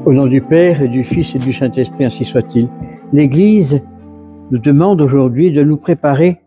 Au nom du Père et du Fils et du Saint-Esprit, ainsi soit-il. L'Église nous demande aujourd'hui de nous préparer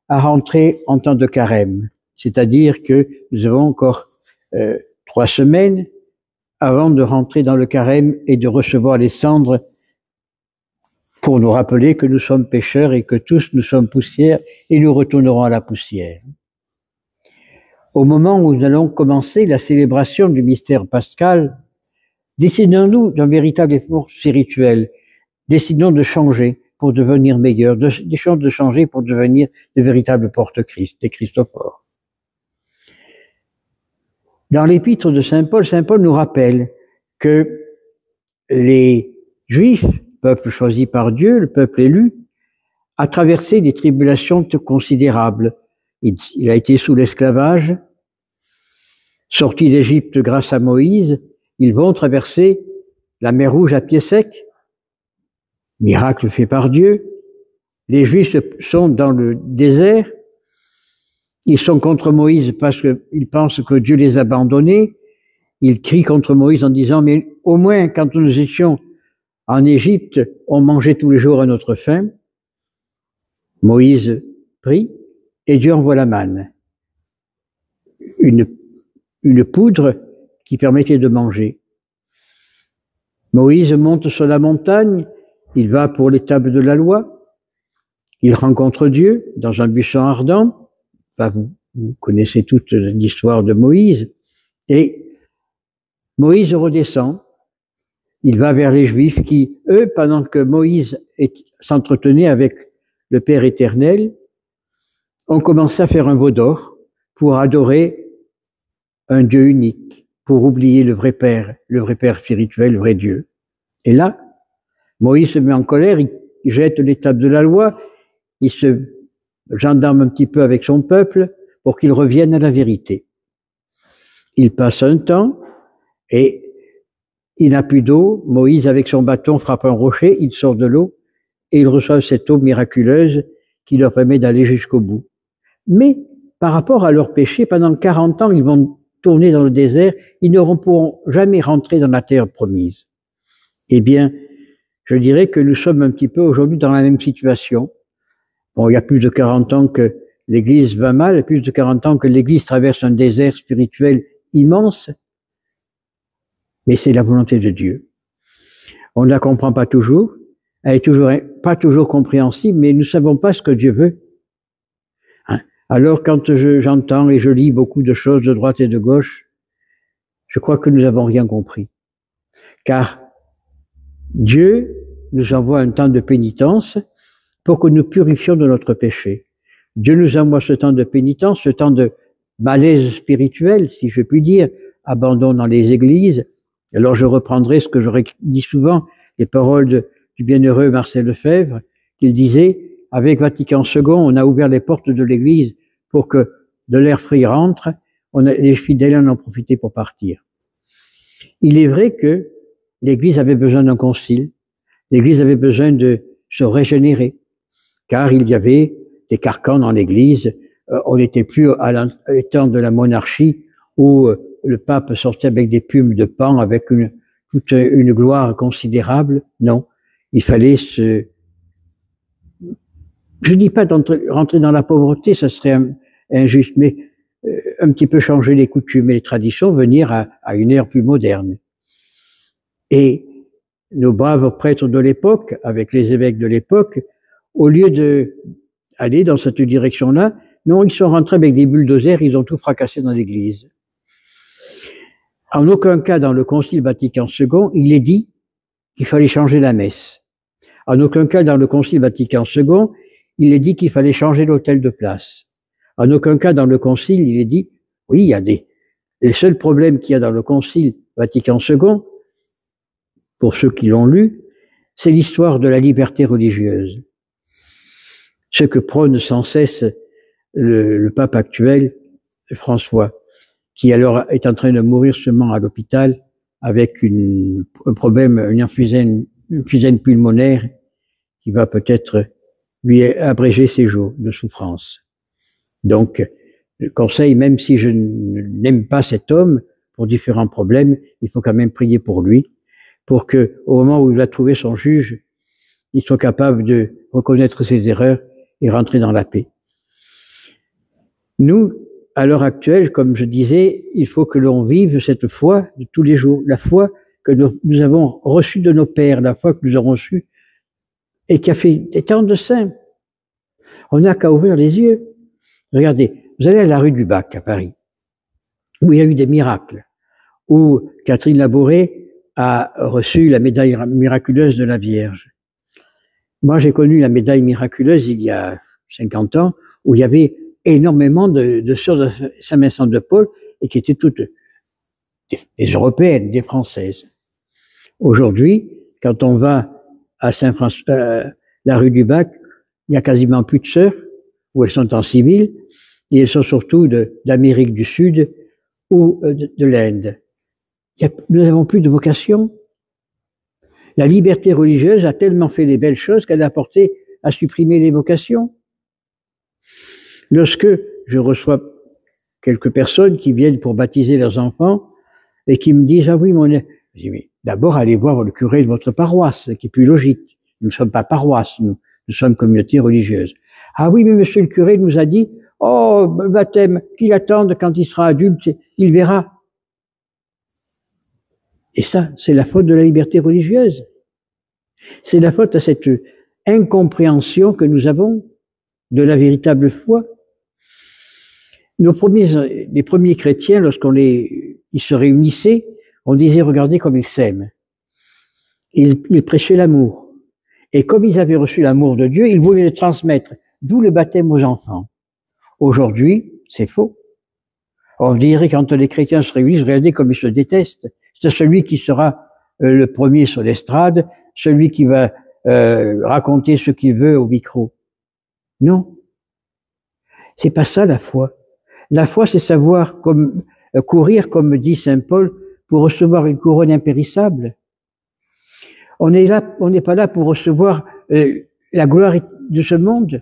à rentrer en temps de carême. C'est-à-dire que nous avons encore 3 semaines avant de rentrer dans le carême et de recevoir les cendres pour nous rappeler que nous sommes pécheurs et que tous nous sommes poussière et nous retournerons à la poussière. Au moment où nous allons commencer la célébration du mystère pascal, décidons-nous d'un véritable effort spirituel. Décidons de changer pour devenir meilleurs, de changer pour devenir de véritables porte-Christ, des Christophores. Dans l'épître de Saint Paul nous rappelle que les Juifs, peuple choisi par Dieu, le peuple élu, a traversé des tribulations considérables. Il a été sous l'esclavage, sorti d'Égypte grâce à Moïse. Ils vont traverser la mer Rouge à pied sec, miracle fait par Dieu. Les Juifs sont dans le désert, ils sont contre Moïse parce qu'ils pensent que Dieu les a abandonnés. Ils crient contre Moïse en disant, mais au moins quand nous étions en Égypte, on mangeait tous les jours à notre faim. Moïse prie et Dieu envoie la manne, une poudre qui permettait de manger. Moïse monte sur la montagne, il va pour l'étape de la loi, il rencontre Dieu dans un buisson ardent. Vous connaissez toute l'histoire de Moïse, et Moïse redescend, il va vers les Juifs qui, eux, pendant que Moïse s'entretenait avec le Père éternel, ont commencé à faire un veau d'or pour adorer un Dieu unique, pour oublier le vrai Père spirituel, le vrai Dieu. Et là, Moïse se met en colère, il jette l'étape de la loi, il se gendarme un petit peu avec son peuple pour qu'il revienne à la vérité. Il passe un temps et il n'a plus d'eau. Moïse, avec son bâton, frappe un rocher, il sort de l'eau et ils reçoivent cette eau miraculeuse qui leur permet d'aller jusqu'au bout. Mais par rapport à leur péché, pendant 40 ans, ils vont tourner dans le désert, ils ne pourront jamais rentrer dans la terre promise. Eh bien, je dirais que nous sommes un petit peu aujourd'hui dans la même situation. Bon, il y a plus de 40 ans que l'Église va mal, plus de 40 ans que l'Église traverse un désert spirituel immense, mais c'est la volonté de Dieu. On ne la comprend pas toujours, elle est pas toujours compréhensible, mais nous ne savons pas ce que Dieu veut. Alors, quand j'entends et je lis beaucoup de choses de droite et de gauche, je crois que nous n'avons rien compris. Car Dieu nous envoie un temps de pénitence pour que nous purifions de notre péché. Dis nous envoie ce temps de pénitence, ce temps de malaise spirituel, si je puis dire, abandon dans les églises. Alors je reprendrai ce que j'aurais dit souvent, les paroles du bienheureux Marcel Lefebvre, qu'il disait, avec Vatican II, on a ouvert les portes de l'église pour que de l'air frais rentre, les fidèles en ont profité pour partir. Il est vrai que l'église avait besoin d'un concile, l'église avait besoin de se régénérer, car il y avait des carcans dans l'église, on n'était plus à l'état de la monarchie où le pape sortait avec des plumes de paon, avec toute une gloire considérable. Non, il fallait je dis pas rentrer dans la pauvreté, ça serait injuste, mais un petit peu changer les coutumes et les traditions, venir à une ère plus moderne. Et nos braves prêtres de l'époque, avec les évêques de l'époque, au lieu d'aller dans cette direction-là, non, ils sont rentrés avec des bulldozers, ils ont tout fracassé dans l'église. En aucun cas, dans le Concile Vatican II, il est dit qu'il fallait changer la messe. En aucun cas, dans le Concile Vatican II, il est dit qu'il fallait changer l'autel de place. En aucun cas, dans le Concile, il est dit, oui, il y a les seuls problèmes qu'il y a dans le Concile Vatican II, pour ceux qui l'ont lu, c'est l'histoire de la liberté religieuse. Ce que prône sans cesse le pape actuel, François, qui alors est en train de mourir seulement à l'hôpital avec un problème, une emphysème pulmonaire qui va peut-être lui abréger ses jours de souffrance. Donc, je conseille, même si je n'aime pas cet homme, pour différents problèmes, il faut quand même prier pour lui, pour que, au moment où il va trouver son juge, il soit capable de reconnaître ses erreurs et rentrer dans la paix. Nous, à l'heure actuelle, comme je disais, il faut que l'on vive cette foi de tous les jours, la foi que nous avons reçue de nos pères, la foi que nous avons reçue et qui a fait des temps de saints. On n'a qu'à ouvrir les yeux. Regardez, vous allez à la rue du Bac à Paris, où il y a eu des miracles, où Catherine Labouré a reçu la médaille miraculeuse de la Vierge. Moi, j'ai connu la médaille miraculeuse il y a 50 ans, où il y avait énormément de sœurs de Saint-Vincent de Paul, et qui étaient toutes des Européennes, des Françaises. Aujourd'hui, quand on va à Saint-François, la rue du Bac, il y a quasiment plus de sœurs, où elles sont en civil, et elles sont surtout d'Amérique du Sud ou de l'Inde. Nous n'avons plus de vocation. La liberté religieuse a tellement fait les belles choses qu'elle a porté à supprimer les vocations. Lorsque je reçois quelques personnes qui viennent pour baptiser leurs enfants et qui me disent « Ah oui, je dis, mais d'abord, allez voir le curé de votre paroisse, qui est plus logique. Nous ne sommes pas paroisse, nous sommes communauté religieuse. Ah oui, mais monsieur le curé nous a dit « Oh, le baptême, qu'il attende quand il sera adulte, il verra. » Et ça, c'est la faute de la liberté religieuse. C'est la faute à cette incompréhension que nous avons de la véritable foi. Les premiers chrétiens, ils se réunissaient, on disait, regardez comme ils s'aiment. Ils prêchaient l'amour. Et comme ils avaient reçu l'amour de Dieu, ils voulaient le transmettre, d'où le baptême aux enfants. Aujourd'hui, c'est faux. On dirait quand les chrétiens se réunissent, regardez comme ils se détestent. C'est celui qui sera le premier sur l'estrade, celui qui va raconter ce qu'il veut au micro. Non. C'est pas ça la foi. La foi, c'est savoir courir, comme dit saint Paul, pour recevoir une couronne impérissable. On n'est pas là pour recevoir la gloire de ce monde.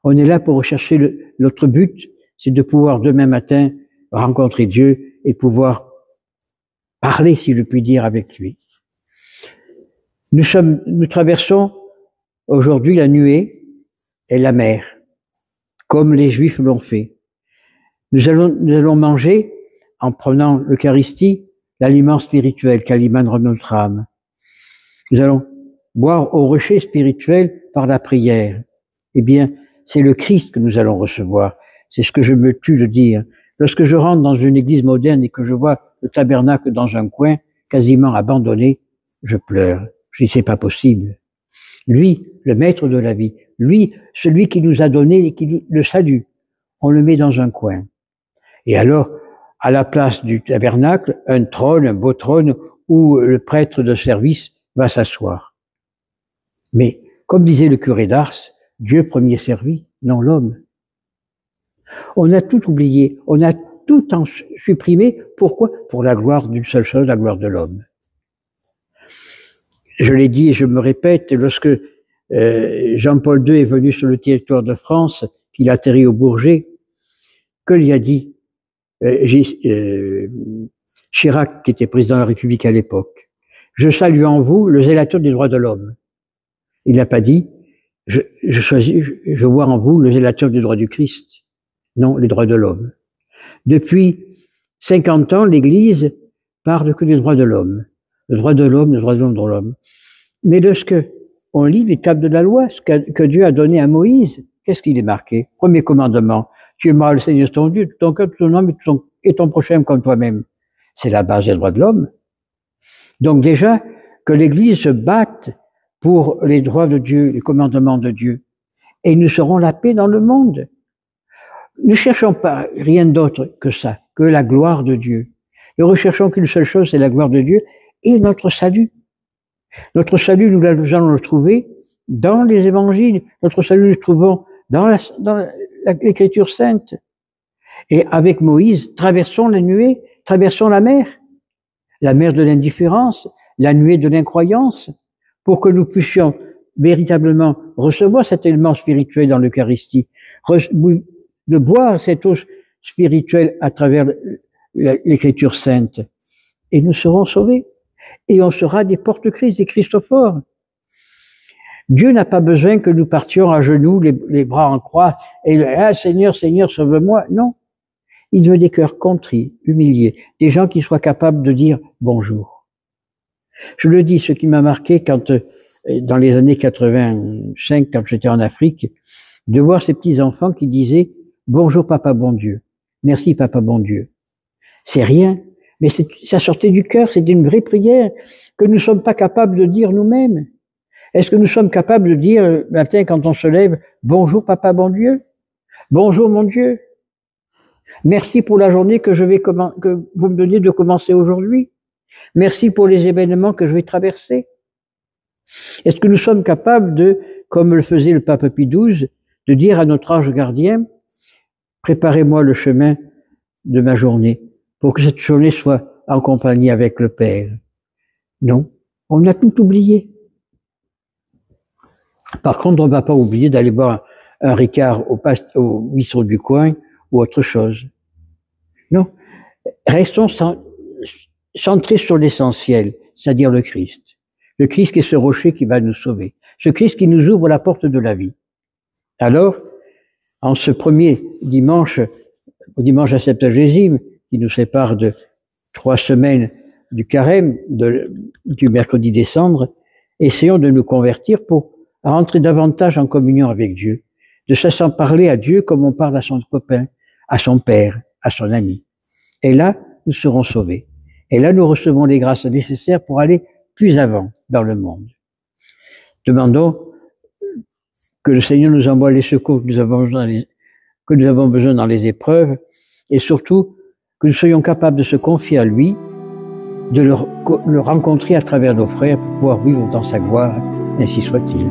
On est là pour rechercher notre but, c'est de pouvoir demain matin rencontrer Dieu et pouvoir parler, si je puis dire, avec lui. Nous traversons aujourd'hui la nuée et la mer, comme les Juifs l'ont fait. Nous allons manger, en prenant l'Eucharistie, l'aliment spirituel qui alimente notre âme. Nous allons boire au rocher spirituel par la prière. Eh bien, c'est le Christ que nous allons recevoir. C'est ce que je me tue de dire. Lorsque je rentre dans une église moderne et que je vois le tabernacle dans un coin, quasiment abandonné, je pleure. Je dis, c'est pas possible. Lui, le maître de la vie, lui, celui qui nous a donné et qui le salue, on le met dans un coin. Et alors, à la place du tabernacle, un trône, un beau trône, où le prêtre de service va s'asseoir. Mais, comme disait le curé d'Ars, Dieu premier servi, non l'homme. On a tout oublié, on a tout supprimé. Pourquoi? Pour la gloire d'une seule chose, la gloire de l'homme. Je l'ai dit et je me répète, lorsque Jean-Paul II est venu sur le territoire de France, qu'il a atterri au Bourget, que lui a dit Chirac, qui était président de la République à l'époque, « Je salue en vous le zélateur des droits de l'homme ». Il n'a pas dit « Je vois en vous le zélateur des droits du Christ ». Non, les droits de l'homme. Depuis 50 ans, l'Église parle que des droits de l'homme. Le droit de l'homme, le droit de l'homme, le droit de l'homme. Mais lorsque on lit les tables de la loi, ce que Dieu a donné à Moïse, qu'est-ce qu'il est marqué? Premier commandement, tu aimeras le Seigneur ton Dieu, ton cœur, ton âme et ton prochain comme toi-même. C'est la base des droits de l'homme. Donc déjà, que l'Église se batte pour les droits de Dieu, les commandements de Dieu, et nous serons la paix dans le monde. Ne cherchons pas rien d'autre que ça, que la gloire de Dieu. Nous recherchons qu'une seule chose, c'est la gloire de Dieu et notre salut. Notre salut, nous allons le trouver dans les évangiles. Notre salut, nous le trouvons dans l'Écriture sainte. Et avec Moïse, traversons la nuée, traversons la mer de l'indifférence, la nuée de l'incroyance, pour que nous puissions véritablement recevoir cet élément spirituel dans l'Eucharistie, de boire cette eau spirituelle à travers l'Écriture sainte. Et nous serons sauvés. Et on sera des porte-Christ, des Christophores. Dieu n'a pas besoin que nous partions à genoux, les bras en croix, et ah, Seigneur, Seigneur, sauve-moi. Non. Il veut des cœurs contrits, humiliés, des gens qui soient capables de dire bonjour. Je le dis, ce qui m'a marqué quand, dans les années 85, quand j'étais en Afrique, de voir ces petits enfants qui disaient bonjour papa bon Dieu, merci papa bon Dieu. C'est rien, mais ça sortait du cœur, c'était une vraie prière que nous ne sommes pas capables de dire nous-mêmes. Est-ce que nous sommes capables de dire le matin quand on se lève bonjour papa bon Dieu, bonjour mon Dieu, merci pour la journée que vous me donnez de commencer aujourd'hui, merci pour les événements que je vais traverser. Est-ce que nous sommes capables de, comme le faisait le pape Pie XII, de dire à notre ange gardien, préparez-moi le chemin de ma journée, pour que cette journée soit en compagnie avec le Père. Non, on a tout oublié. Par contre, on ne va pas oublier d'aller boire un Ricard au bistrot du coin ou autre chose. Non, restons centrés sur l'essentiel, c'est-à-dire le Christ. Le Christ qui est ce rocher qui va nous sauver. Ce Christ qui nous ouvre la porte de la vie. Alors, en ce premier dimanche, au dimanche à Septuagésime, qui nous sépare de 3 semaines du carême, du mercredi des cendres, essayons de nous convertir pour rentrer davantage en communion avec Dieu, de se sentir parler à Dieu comme on parle à son copain, à son père, à son ami. Et là, nous serons sauvés. Et là, nous recevons les grâces nécessaires pour aller plus avant dans le monde. Demandons que le Seigneur nous envoie les secours que nous avons besoin dans les épreuves, et surtout que nous soyons capables de se confier à lui, de le rencontrer à travers nos frères pour pouvoir vivre dans sa gloire, ainsi soit-il.